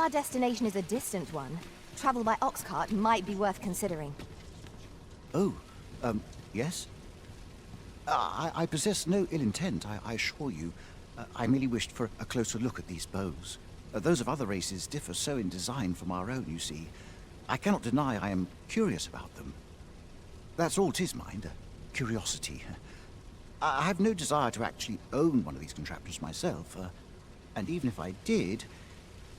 our destination is a distant one, travel by ox cart might be worth considering. Oh, yes? I possess no ill intent, I assure you. I merely wished for a closer look at these bows. Those of other races differ so in design from our own, you see. I cannot deny I am curious about them. That's all 'tis, mind, curiosity. I have no desire to actually own one of these contraptions myself, and even if I did,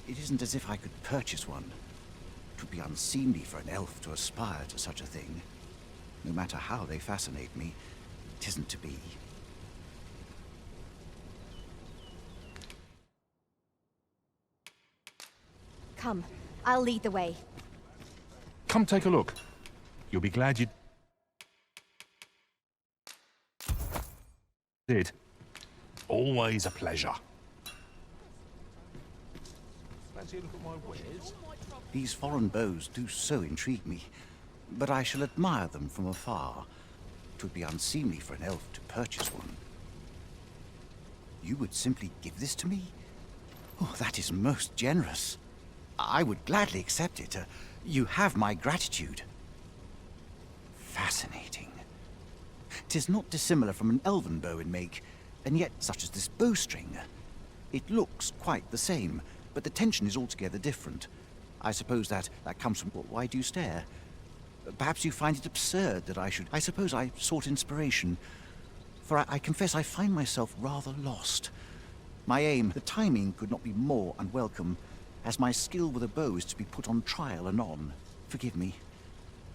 it isn't as if I could purchase one. It would be unseemly for an elf to aspire to such a thing. No matter how they fascinate me, it isn't to be. Come, I'll lead the way. Come take a look. You'll be glad you did. Always a pleasure. Fancy a look at my wares? These foreign bows do so intrigue me, but I shall admire them from afar. It would be unseemly for an elf to purchase one. You would simply give this to me? Oh, that is most generous. I would gladly accept it. You have my gratitude. Fascinating. 'Tis not dissimilar from an elven bow in make, and yet such as this bowstring. It looks quite the same, but the tension is altogether different. I suppose that comes from... Why do you stare? Perhaps you find it absurd that I should... I suppose I sought inspiration, for I confess I find myself rather lost. My aim, the timing, could not be more unwelcome, as my skill with a bow is to be put on trial anon. Forgive me.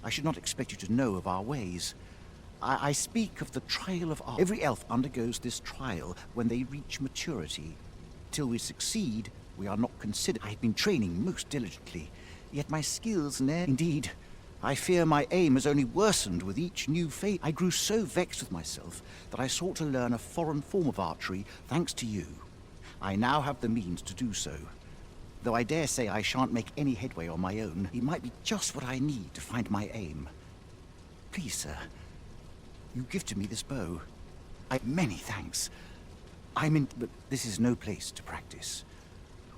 I should not expect you to know of our ways. I speak of the trial of art. Every elf undergoes this trial when they reach maturity. Till we succeed, we are not considered. I have been training most diligently, yet my skills ne'er... Indeed, I fear my aim has only worsened with each new phase. I grew so vexed with myself that I sought to learn a foreign form of archery thanks to you. I now have the means to do so. Though I dare say I shan't make any headway on my own, it might be just what I need to find my aim. Please, sir, you give to me this bow. Many thanks. But this is no place to practice.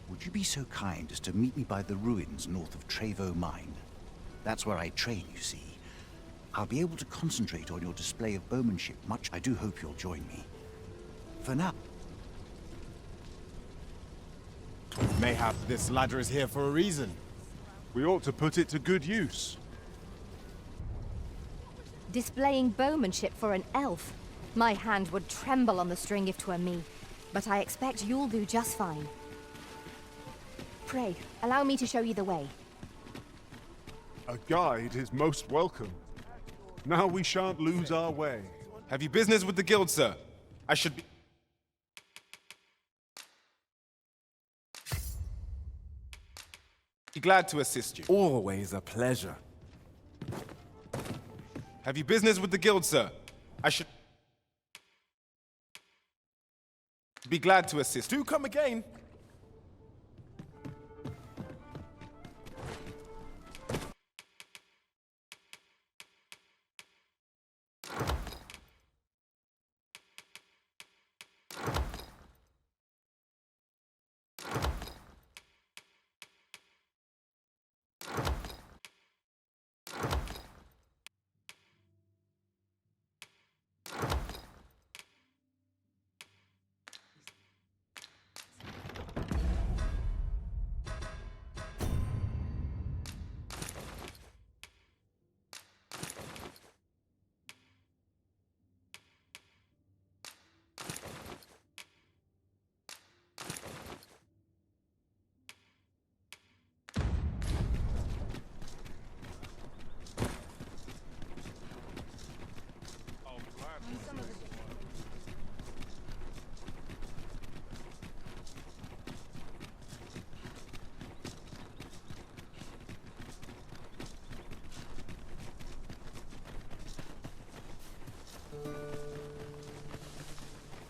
Would you be so kind as to meet me by the ruins north of Trevo Mine? That's where I train, you see. I'll be able to concentrate on your display of bowmanship much. I do hope you'll join me. For now... Mayhap this ladder is here for a reason. We ought to put it to good use. Displaying bowmanship for an elf. My hand would tremble on the string if 'twere me, but I expect you'll do just fine. Pray, allow me to show you the way. A guide is most welcome. Now we shan't lose our way. Have you business with the guild, sir? I should be... glad to assist you. Always a pleasure. Have you business with the guild, sir? I should... be glad to assist. Do come again.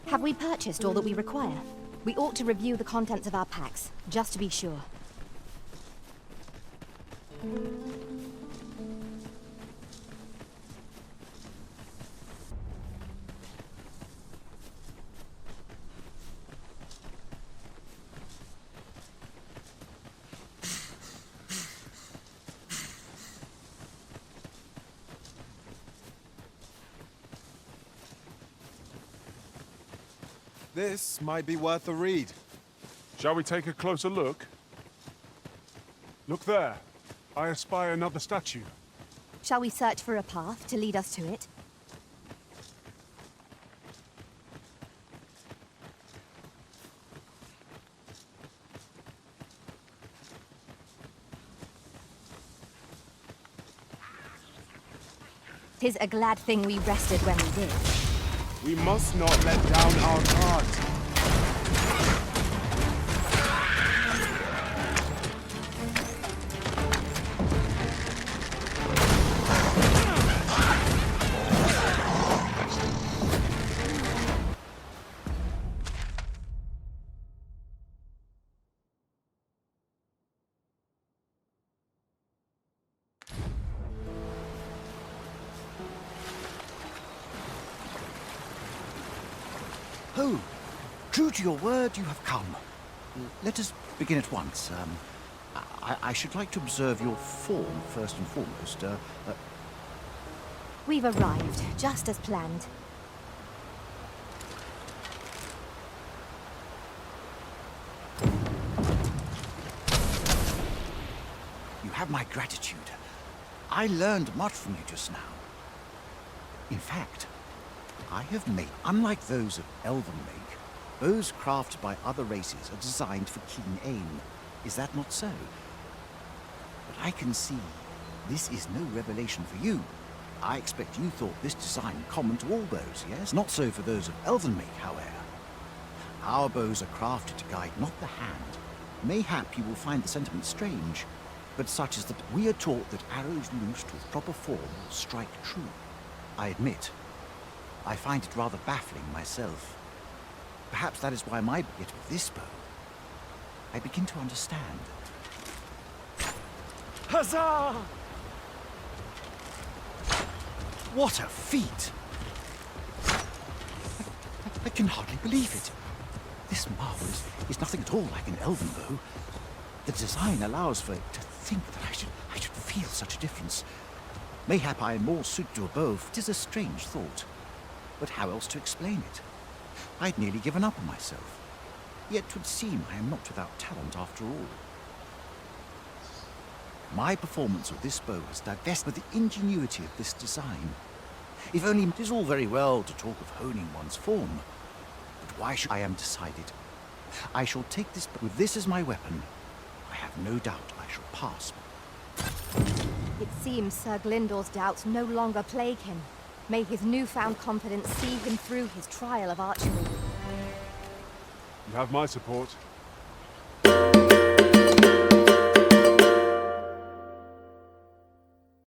Have we purchased all that we require? We ought to review the contents of our packs, just to be sure. This might be worth a read. Shall we take a closer look? Look there. I espy another statue. Shall we search for a path to lead us to it? "'Tis a glad thing we rested when we did." We must not let down our guard. Oh, true to your word, you have come. Let us begin at once. I should like to observe your form first and foremost. We've arrived, just as planned. You have my gratitude. I learned much from you just now. In fact, I have made, unlike those of elven make, bows crafted by other races are designed for keen aim. Is that not so? But I can see this is no revelation for you. I expect you thought this design common to all bows, yes? Not so for those of elven make, however. Our bows are crafted to guide not the hand. Mayhap you will find the sentiment strange, but such is that we are taught that arrows loosed with proper form will strike true. I admit, I find it rather baffling myself. Perhaps that is why yet with this bow, I begin to understand. Huzzah! What a feat! I can hardly believe it. This marvel is nothing at all like an elven bow. The design allows for it to think that I should feel such a difference. Mayhap I am more suited to a bow. It is a strange thought. But how else to explain it? I'd nearly given up on myself. Yet 'twould seem I am not without talent after all. My performance with this bow has divested with the ingenuity of this design. If only it is all very well to talk of honing one's form. But why should I am decided? I shall take this bow. With this as my weapon, I have no doubt I shall pass. It seems Sir Glyndor's doubts no longer plague him. May his newfound confidence see him through his trial of archery. You have my support.